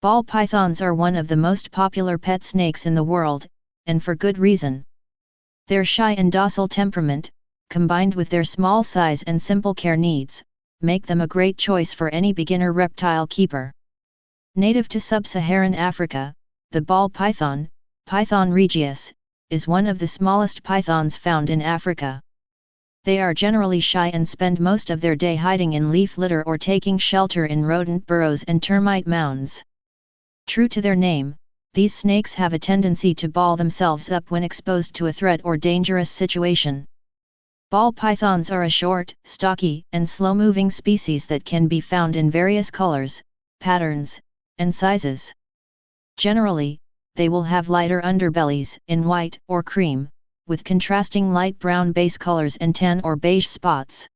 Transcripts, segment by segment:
Ball pythons are one of the most popular pet snakes in the world, and for good reason. Their shy and docile temperament, combined with their small size and simple care needs, make them a great choice for any beginner reptile keeper. Native to Sub-Saharan Africa, the ball python, Python regius, is one of the smallest pythons found in Africa. They are generally shy and spend most of their day hiding in leaf litter or taking shelter in rodent burrows and termite mounds. True to their name, these snakes have a tendency to ball themselves up when exposed to a threat or dangerous situation. Ball pythons are a short, stocky, and slow-moving species that can be found in various colors, patterns, and sizes. Generally, they will have lighter underbellies in white or cream, with contrasting light brown base colors and tan or beige spots.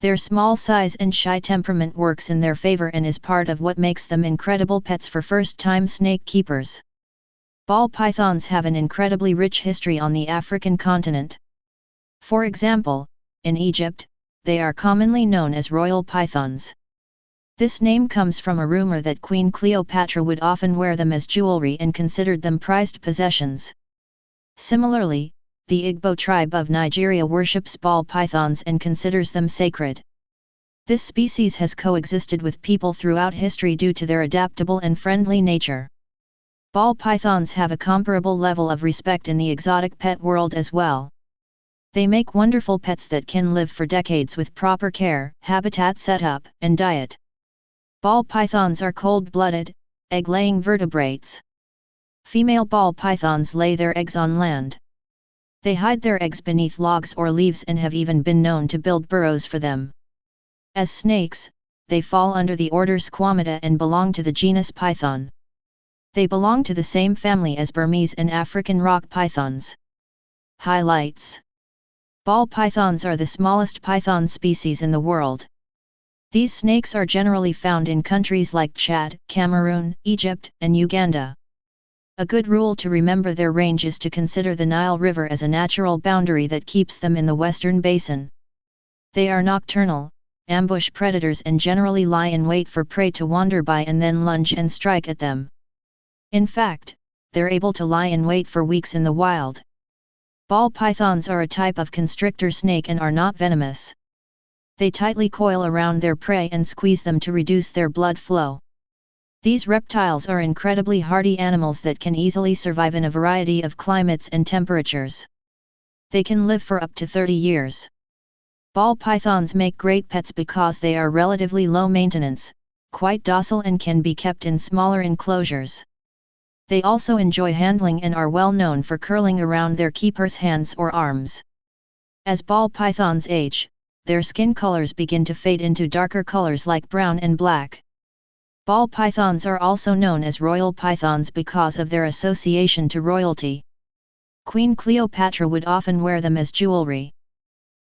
Their small size and shy temperament works in their favor and is part of what makes them incredible pets for first-time snake keepers. Ball pythons have an incredibly rich history on the African continent. For example, in Egypt, they are commonly known as royal pythons. This name comes from a rumor that Queen Cleopatra would often wear them as jewelry and considered them prized possessions. Similarly, the Igbo tribe of Nigeria worships ball pythons and considers them sacred. This species has coexisted with people throughout history due to their adaptable and friendly nature. Ball pythons have a comparable level of respect in the exotic pet world as well. They make wonderful pets that can live for decades with proper care, habitat setup, and diet. Ball pythons are cold-blooded, egg-laying vertebrates. Female ball pythons lay their eggs on land. They hide their eggs beneath logs or leaves and have even been known to build burrows for them. As snakes, they fall under the order Squamata and belong to the genus Python. They belong to the same family as Burmese and African rock pythons. Highlights: Ball pythons are the smallest python species in the world. These snakes are generally found in countries like Chad, Cameroon, Egypt, and Uganda. A good rule to remember their range is to consider the Nile River as a natural boundary that keeps them in the western basin. They are nocturnal, ambush predators and generally lie in wait for prey to wander by and then lunge and strike at them. In fact, they're able to lie in wait for weeks in the wild. Ball pythons are a type of constrictor snake and are not venomous. They tightly coil around their prey and squeeze them to reduce their blood flow. These reptiles are incredibly hardy animals that can easily survive in a variety of climates and temperatures. They can live for up to 30 years. Ball pythons make great pets because they are relatively low maintenance, quite docile and can be kept in smaller enclosures. They also enjoy handling and are well known for curling around their keeper's hands or arms. As ball pythons age, their skin colors begin to fade into darker colors like brown and black. Ball pythons are also known as royal pythons because of their association to royalty. Queen Cleopatra would often wear them as jewelry.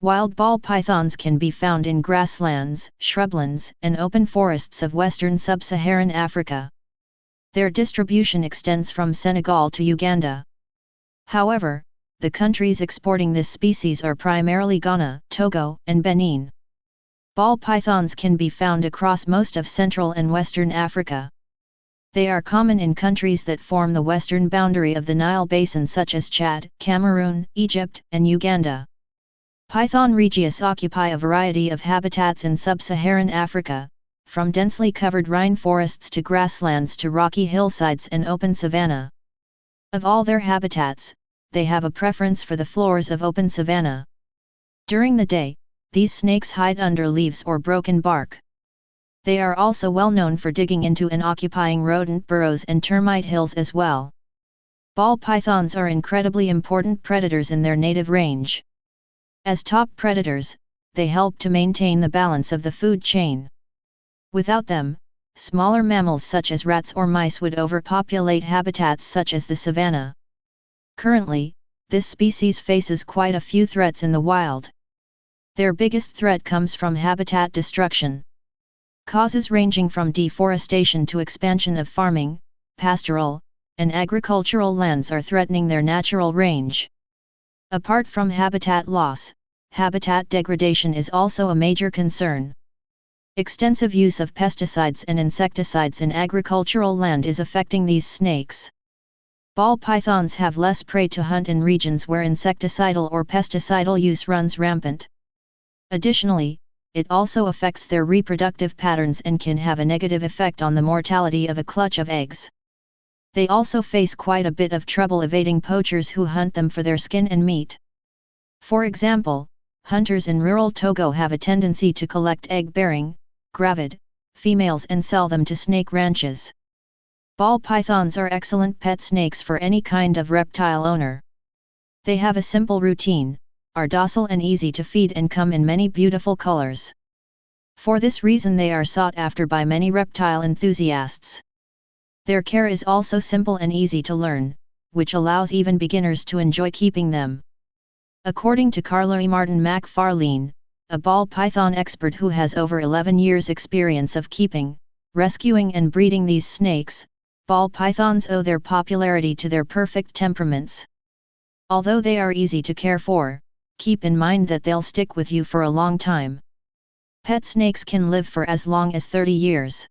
Wild ball pythons can be found in grasslands, shrublands, and open forests of western sub-Saharan Africa. Their distribution extends from Senegal to Uganda. However, the countries exporting this species are primarily Ghana, Togo, and Benin. Ball pythons can be found across most of Central and Western Africa. They are common in countries that form the western boundary of the Nile Basin such as Chad, Cameroon, Egypt, and Uganda. Python regius occupy a variety of habitats in sub-Saharan Africa, from densely covered rainforests to grasslands to rocky hillsides and open savanna. Of all their habitats, they have a preference for the floors of open savanna. During the day, these snakes hide under leaves or broken bark. They are also well known for digging into and occupying rodent burrows and termite hills as well. Ball pythons are incredibly important predators in their native range. As top predators, they help to maintain the balance of the food chain. Without them, smaller mammals such as rats or mice would overpopulate habitats such as the savanna. Currently, this species faces quite a few threats in the wild. Their biggest threat comes from habitat destruction. Causes ranging from deforestation to expansion of farming, pastoral, and agricultural lands are threatening their natural range. Apart from habitat loss, habitat degradation is also a major concern. Extensive use of pesticides and insecticides in agricultural land is affecting these snakes. Ball pythons have less prey to hunt in regions where insecticidal or pesticidal use runs rampant. Additionally, it also affects their reproductive patterns and can have a negative effect on the mortality of a clutch of eggs. They also face quite a bit of trouble evading poachers who hunt them for their skin and meat. For example, hunters in rural Togo have a tendency to collect egg-bearing, gravid, females and sell them to snake ranches. Ball pythons are excellent pet snakes for any kind of reptile owner. They have a simple routine, are docile and easy to feed and come in many beautiful colors. For this reason they are sought after by many reptile enthusiasts. Their care is also simple and easy to learn, which allows even beginners to enjoy keeping them. According to Carla E. Martin McFarlane, a ball python expert who has over 11 years' experience of keeping, rescuing and breeding these snakes, ball pythons owe their popularity to their perfect temperaments. Although they are easy to care for, keep in mind that they'll stick with you for a long time. Pet snakes can live for as long as 30 years.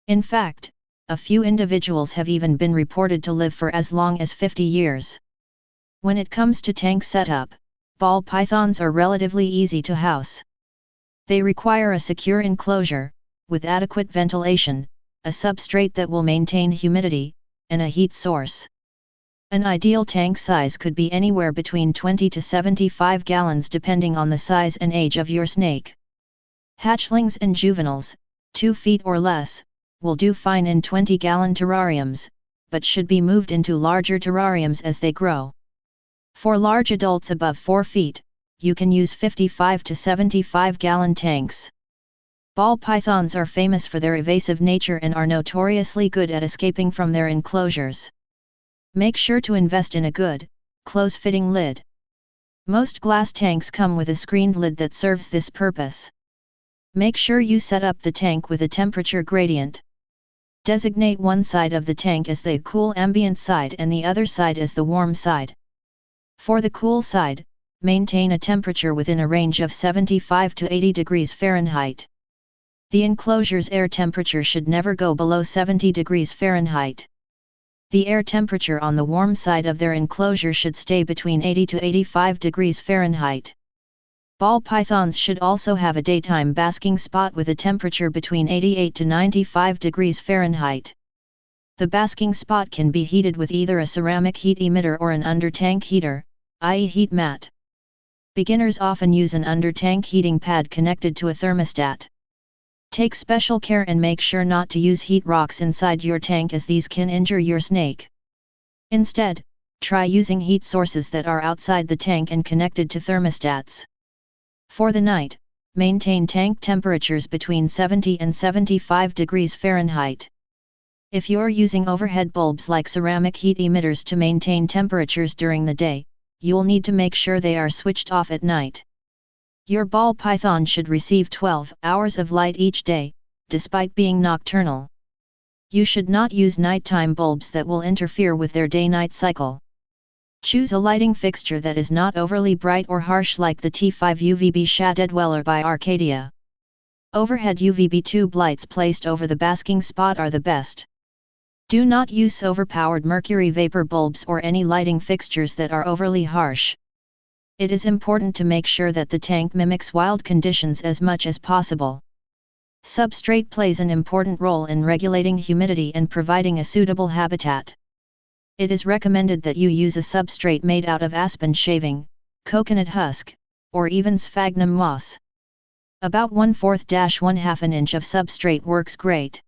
In fact, a few individuals have even been reported to live for as long as 50 years. When it comes to tank setup, ball pythons are relatively easy to house. They require a secure enclosure, with adequate ventilation, a substrate that will maintain humidity, and a heat source. An ideal tank size could be anywhere between 20 to 75 gallons depending on the size and age of your snake. Hatchlings and juveniles, 2 feet or less, will do fine in 20-gallon terrariums, but should be moved into larger terrariums as they grow. For large adults above 4 feet, you can use 55 to 75-gallon tanks. Ball pythons are famous for their evasive nature and are notoriously good at escaping from their enclosures. Make sure to invest in a good, close-fitting lid. Most glass tanks come with a screened lid that serves this purpose. Make sure you set up the tank with a temperature gradient. Designate one side of the tank as the cool ambient side and the other side as the warm side. For the cool side, maintain a temperature within a range of 75 to 80 degrees Fahrenheit. The enclosure's air temperature should never go below 70 degrees Fahrenheit. The air temperature on the warm side of their enclosure should stay between 80 to 85 degrees Fahrenheit. Ball pythons should also have a daytime basking spot with a temperature between 88 to 95 degrees Fahrenheit. The basking spot can be heated with either a ceramic heat emitter or an under-tank heater, i.e. heat mat. Beginners often use an under-tank heating pad connected to a thermostat. Take special care and make sure not to use heat rocks inside your tank as these can injure your snake. Instead, try using heat sources that are outside the tank and connected to thermostats. For the night, maintain tank temperatures between 70 and 75 degrees Fahrenheit. If you're using overhead bulbs like ceramic heat emitters to maintain temperatures during the day, you'll need to make sure they are switched off at night. Your ball python should receive 12 hours of light each day, despite being nocturnal. You should not use nighttime bulbs that will interfere with their day-night cycle. Choose a lighting fixture that is not overly bright or harsh like the T5 UVB Shadow Dweller by Arcadia. Overhead UVB tube lights placed over the basking spot are the best. Do not use overpowered mercury vapor bulbs or any lighting fixtures that are overly harsh. It is important to make sure that the tank mimics wild conditions as much as possible. Substrate plays an important role in regulating humidity and providing a suitable habitat. It is recommended that you use a substrate made out of aspen shaving, coconut husk, or even sphagnum moss. About 1/4–1/2 an inch of substrate works great.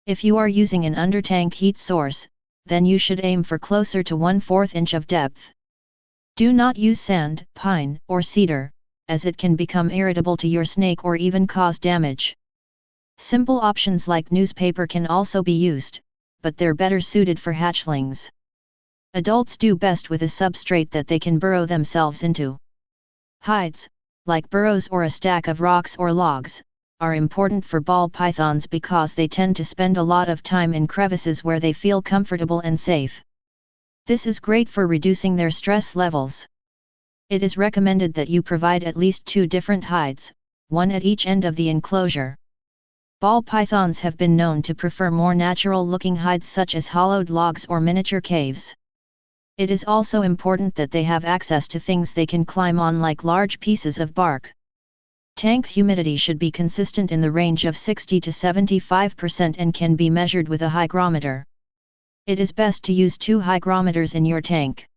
If you are using an under-tank heat source, then you should aim for closer to 1/4 inch of depth. Do not use sand, pine, or cedar, as it can become irritable to your snake or even cause damage. Simple options like newspaper can also be used, but they're better suited for hatchlings. Adults do best with a substrate that they can burrow themselves into. Hides, like burrows or a stack of rocks or logs, are important for ball pythons because they tend to spend a lot of time in crevices where they feel comfortable and safe. This is great for reducing their stress levels. It is recommended that you provide at least 2 different hides, one at each end of the enclosure. Ball pythons have been known to prefer more natural-looking hides such as hollowed logs or miniature caves. It is also important that they have access to things they can climb on like large pieces of bark. Tank humidity should be consistent in the range of 60 to 75% and can be measured with a hygrometer. It is best to use 2 hygrometers in your tank.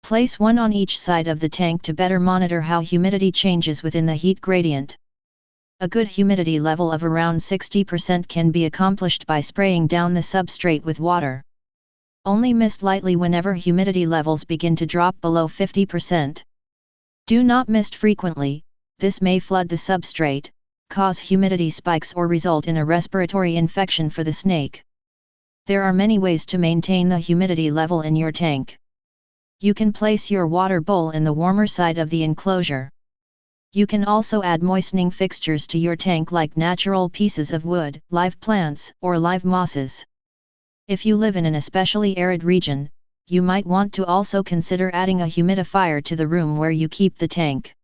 Place one on each side of the tank to better monitor how humidity changes within the heat gradient. A good humidity level of around 60% can be accomplished by spraying down the substrate with water. Only mist lightly whenever humidity levels begin to drop below 50%. Do not mist frequently, this may flood the substrate, cause humidity spikes or result in a respiratory infection for the snake. There are many ways to maintain the humidity level in your tank. You can place your water bowl in the warmer side of the enclosure. You can also add moistening fixtures to your tank like natural pieces of wood, live plants, or live mosses. If you live in an especially arid region, you might want to also consider adding a humidifier to the room where you keep the tank.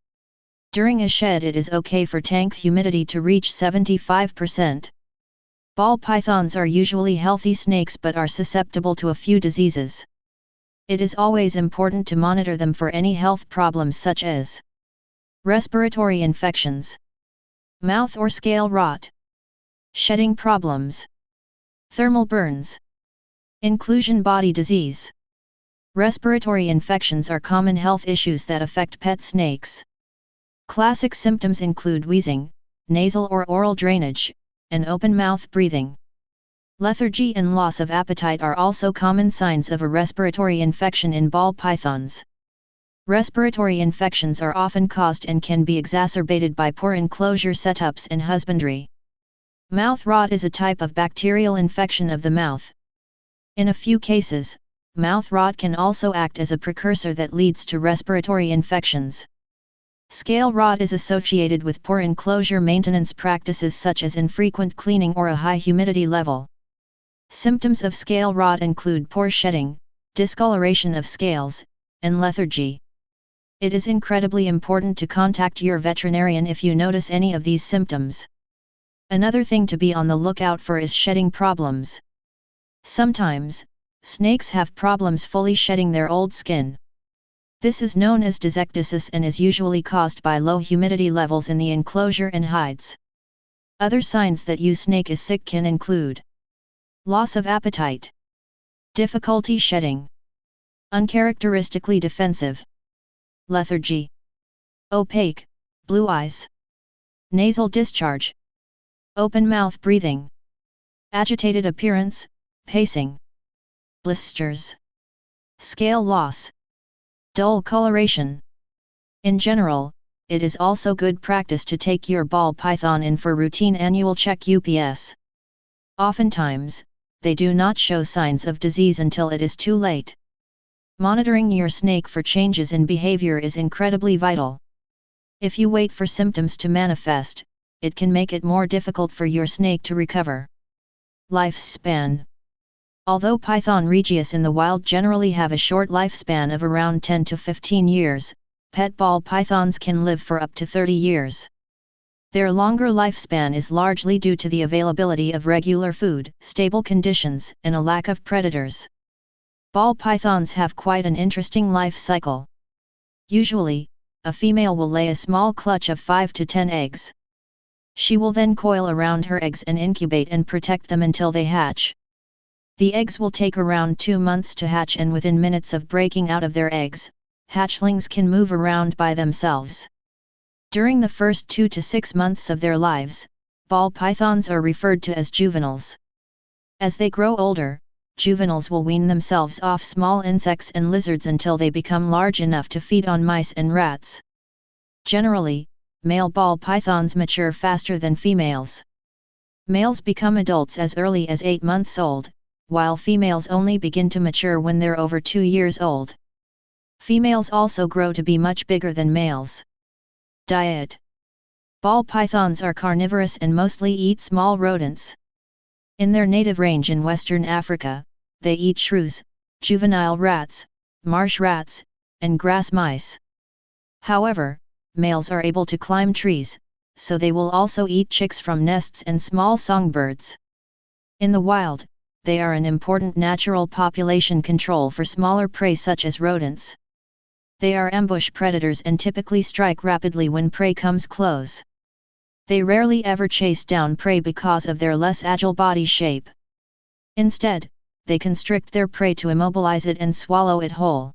During a shed it is okay for tank humidity to reach 75%. Ball pythons are usually healthy snakes but are susceptible to a few diseases. It is always important to monitor them for any health problems such as respiratory infections, mouth or scale rot, shedding problems, thermal burns, inclusion body disease. Respiratory infections are common health issues that affect pet snakes. Classic symptoms include wheezing, nasal or oral drainage, and open mouth breathing. Lethargy and loss of appetite are also common signs of a respiratory infection in ball pythons. Respiratory infections are often caused and can be exacerbated by poor enclosure setups and husbandry. Mouth rot is a type of bacterial infection of the mouth. In a few cases, mouth rot can also act as a precursor that leads to respiratory infections. Scale rot is associated with poor enclosure maintenance practices such as infrequent cleaning or a high humidity level. Symptoms of scale rot include poor shedding, discoloration of scales, and lethargy. It is incredibly important to contact your veterinarian if you notice any of these symptoms. Another thing to be on the lookout for is shedding problems. Sometimes, snakes have problems fully shedding their old skin. This is known as disectasis and is usually caused by low humidity levels in the enclosure and hides. Other signs that your snake is sick can include loss of appetite, difficulty shedding, uncharacteristically defensive, lethargy, opaque, blue eyes, nasal discharge, open mouth breathing, agitated appearance, pacing, blisters, scale loss, dull coloration. In general, it is also good practice to take your ball python in for routine annual check UPS. Oftentimes, they do not show signs of disease until it is too late. Monitoring your snake for changes in behavior is incredibly vital. If you wait for symptoms to manifest, it can make it more difficult for your snake to recover. Lifespan. Although Python regius in the wild generally have a short lifespan of around 10 to 15 years, pet ball pythons can live for up to 30 years. Their longer lifespan is largely due to the availability of regular food, stable conditions, and a lack of predators. Ball pythons have quite an interesting life cycle. Usually, a female will lay a small clutch of 5 to 10 eggs. She will then coil around her eggs and incubate and protect them until they hatch. The eggs will take around 2 months to hatch, and within minutes of breaking out of their eggs, hatchlings can move around by themselves. During the first 2 to 6 months of their lives, ball pythons are referred to as juveniles. As they grow older, juveniles will wean themselves off small insects and lizards until they become large enough to feed on mice and rats. Generally, male ball pythons mature faster than females. Males become adults as early as 8 months old, while females only begin to mature when they're over 2 years old. Females also grow to be much bigger than males. Diet. Ball pythons are carnivorous and mostly eat small rodents. In their native range in Western Africa, they eat shrews, juvenile rats, marsh rats, and grass mice. However, males are able to climb trees, so they will also eat chicks from nests and small songbirds. In the wild, they are an important natural population control for smaller prey such as rodents. They are ambush predators and typically strike rapidly when prey comes close. They rarely ever chase down prey because of their less agile body shape. Instead, they constrict their prey to immobilize it and swallow it whole.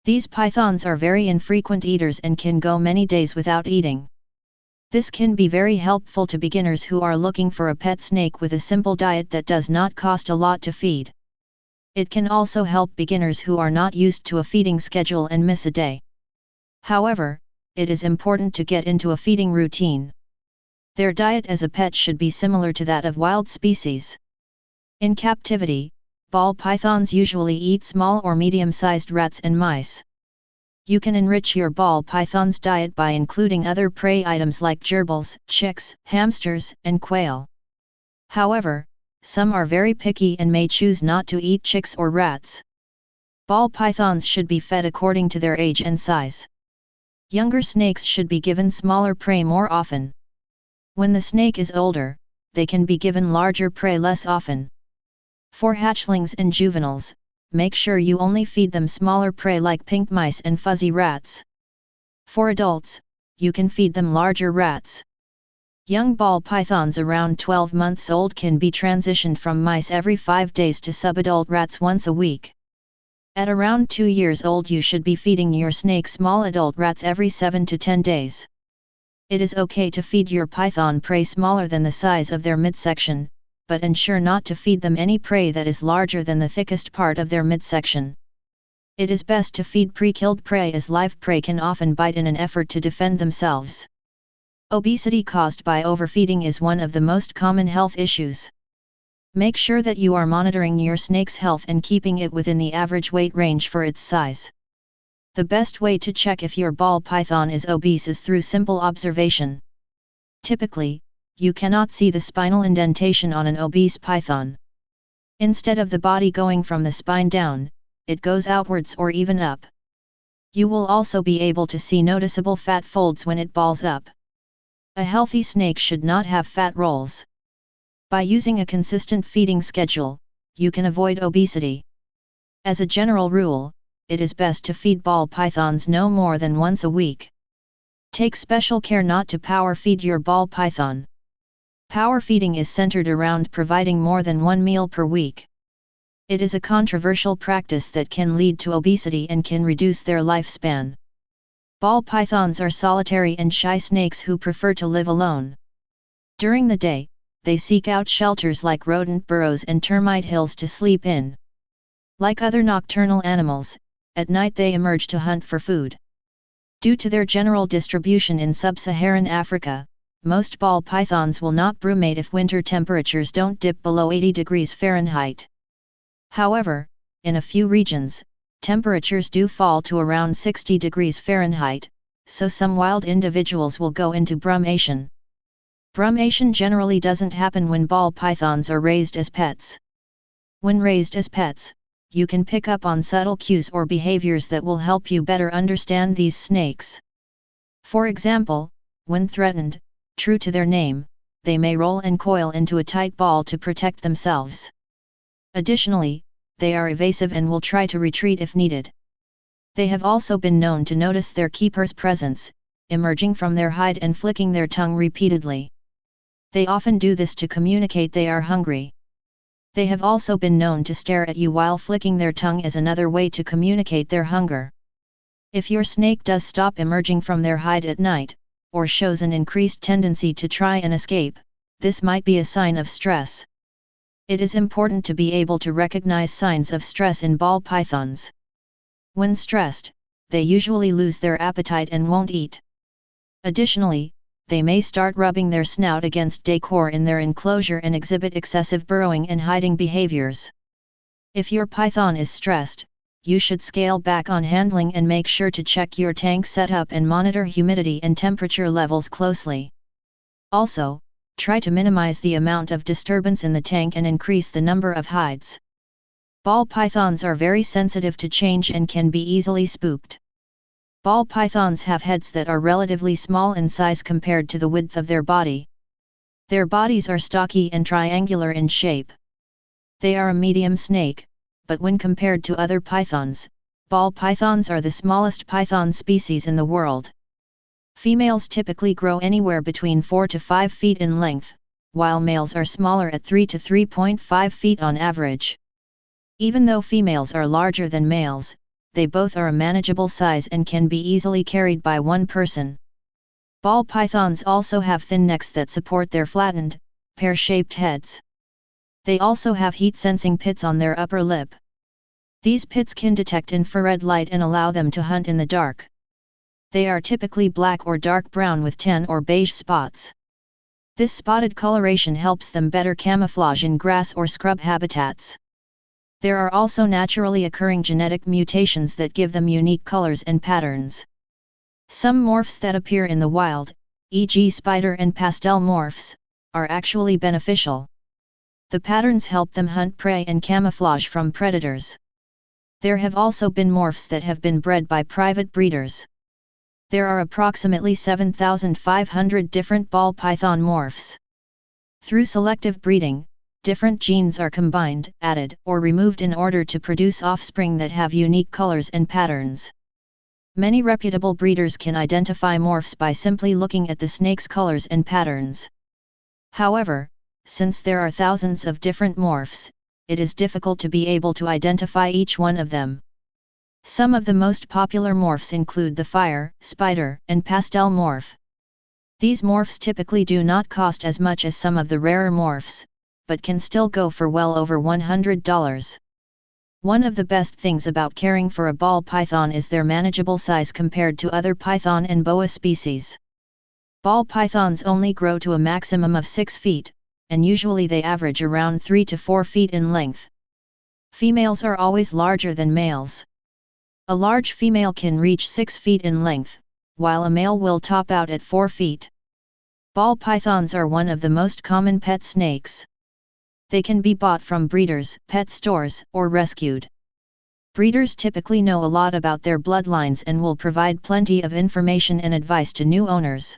These pythons are very infrequent eaters and can go many days without eating. This can be very helpful to beginners who are looking for a pet snake with a simple diet that does not cost a lot to feed. It can also help beginners who are not used to a feeding schedule and miss a day. However, it is important to get into a feeding routine. Their diet as a pet should be similar to that of wild species. In captivity, ball pythons usually eat small or medium-sized rats and mice. You can enrich your ball python's diet by including other prey items like gerbils, chicks, hamsters, and quail. However, some are very picky and may choose not to eat chicks or rats. Ball pythons should be fed according to their age and size. Younger snakes should be given smaller prey more often. When the snake is older, they can be given larger prey less often. For hatchlings and juveniles, make sure you only feed them smaller prey like pink mice and fuzzy rats. For adults, you can feed them larger rats. Young ball pythons around 12 months old can be transitioned from mice every 5 days to subadult rats once a week. At around 2 years old you should be feeding your snake small adult rats every 7 to 10 days. It is okay to feed your python prey smaller than the size of their midsection, but ensure not to feed them any prey that is larger than the thickest part of their midsection. It is best to feed pre-killed prey as live prey can often bite in an effort to defend themselves. Obesity caused by overfeeding is one of the most common health issues. Make sure that you are monitoring your snake's health and keeping it within the average weight range for its size. The best way to check if your ball python is obese is through simple observation. Typically, you cannot see the spinal indentation on an obese python. Instead of the body going from the spine down, it goes outwards or even up. You will also be able to see noticeable fat folds when it balls up. A healthy snake should not have fat rolls. By using a consistent feeding schedule, you can avoid obesity. As a general rule, it is best to feed ball pythons no more than once a week. Take special care not to power feed your ball python. Power feeding is centered around providing more than one meal per week. It is a controversial practice that can lead to obesity and can reduce their lifespan. Ball pythons are solitary and shy snakes who prefer to live alone. During the day, they seek out shelters like rodent burrows and termite hills to sleep in. Like other nocturnal animals, at night they emerge to hunt for food. Due to their general distribution in Sub-Saharan Africa, most ball pythons will not brumate if winter temperatures don't dip below 80 degrees Fahrenheit. However, in a few regions, temperatures do fall to around 60 degrees Fahrenheit, so some wild individuals will go into brumation. Brumation generally doesn't happen when ball pythons are raised as pets. When raised as pets, you can pick up on subtle cues or behaviors that will help you better understand these snakes. For example, when threatened, true to their name, they may roll and coil into a tight ball to protect themselves. Additionally, they are evasive and will try to retreat if needed. They have also been known to notice their keeper's presence, emerging from their hide and flicking their tongue repeatedly. They often do this to communicate they are hungry. They have also been known to stare at you while flicking their tongue as another way to communicate their hunger. If your snake does stop emerging from their hide at night, or shows an increased tendency to try and escape, this might be a sign of stress. It is important to be able to recognize signs of stress in ball pythons. When stressed, they usually lose their appetite and won't eat. Additionally, they may start rubbing their snout against decor in their enclosure and exhibit excessive burrowing and hiding behaviors. If your python is stressed, you should scale back on handling and make sure to check your tank setup and monitor humidity and temperature levels closely. Also, try to minimize the amount of disturbance in the tank and increase the number of hides. Ball pythons are very sensitive to change and can be easily spooked. Ball pythons have heads that are relatively small in size compared to the width of their body. Their bodies are stocky and triangular in shape. They are a medium snake, but when compared to other pythons, ball pythons are the smallest python species in the world. Females typically grow anywhere between 4 to 5 feet in length, while males are smaller at 3 to 3.5 feet on average. Even though females are larger than males, they both are a manageable size and can be easily carried by one person. Ball pythons also have thin necks that support their flattened, pear-shaped heads. They also have heat-sensing pits on their upper lip. These pits can detect infrared light and allow them to hunt in the dark. They are typically black or dark brown with tan or beige spots. This spotted coloration helps them better camouflage in grass or scrub habitats. There are also naturally occurring genetic mutations that give them unique colors and patterns. Some morphs that appear in the wild, e.g. spider and pastel morphs, are actually beneficial. The patterns help them hunt prey and camouflage from predators. There have also been morphs that have been bred by private breeders. There are approximately 7,500 different ball python morphs. Through selective breeding, different genes are combined, added, or removed in order to produce offspring that have unique colors and patterns. Many reputable breeders can identify morphs by simply looking at the snake's colors and patterns. However, since there are thousands of different morphs, it is difficult to be able to identify each one of them. Some of the most popular morphs include the fire, spider, and pastel morph. These morphs typically do not cost as much as some of the rarer morphs, but can still go for well over $100. One of the best things about caring for a ball python is their manageable size compared to other python and boa species. Ball pythons only grow to a maximum of 6 feet, and usually they average around 3 to 4 feet in length. Females are always larger than males. A large female can reach 6 feet in length, while a male will top out at 4 feet. Ball pythons are one of the most common pet snakes. They can be bought from breeders, pet stores, or rescued. Breeders typically know a lot about their bloodlines and will provide plenty of information and advice to new owners.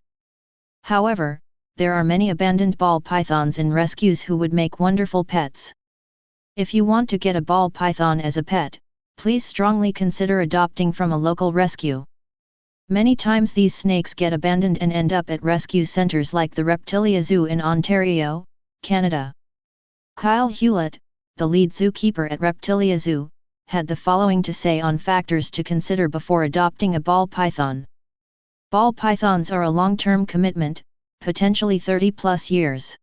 However, there are many abandoned ball pythons in rescues who would make wonderful pets. If you want to get a ball python as a pet, please strongly consider adopting from a local rescue. Many times these snakes get abandoned and end up at rescue centers like the Reptilia Zoo in Ontario, Canada. Kyle Hewlett, the lead zookeeper at Reptilia Zoo, had the following to say on factors to consider before adopting a ball python. Ball pythons are a long-term commitment, potentially 30+ years.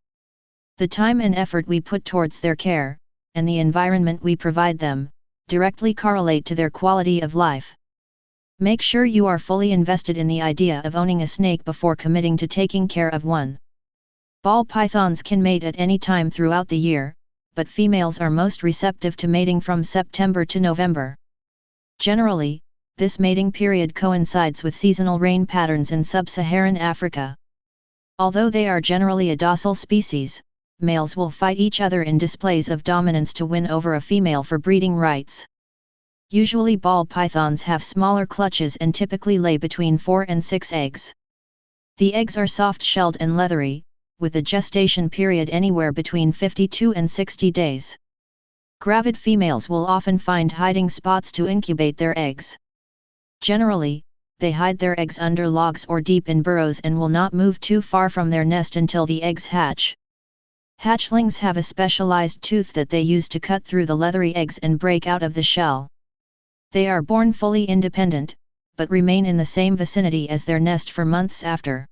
The time and effort we put towards their care, and the environment we provide them, directly correlate to their quality of life. Make sure you are fully invested in the idea of owning a snake before committing to taking care of one. Ball pythons can mate at any time throughout the year, but females are most receptive to mating from September to November. Generally, this mating period coincides with seasonal rain patterns in Sub-Saharan Africa. Although they are generally a docile species, males will fight each other in displays of dominance to win over a female for breeding rights. Usually ball pythons have smaller clutches and typically lay between 4 and 6 eggs. The eggs are soft-shelled and leathery, with a gestation period anywhere between 52 and 60 days. Gravid females will often find hiding spots to incubate their eggs. Generally, they hide their eggs under logs or deep in burrows and will not move too far from their nest until the eggs hatch. Hatchlings have a specialized tooth that they use to cut through the leathery eggs and break out of the shell. They are born fully independent, but remain in the same vicinity as their nest for months after.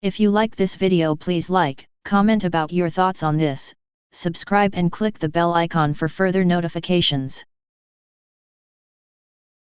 If you like this video, please like, comment about your thoughts on this, subscribe and click the bell icon for further notifications.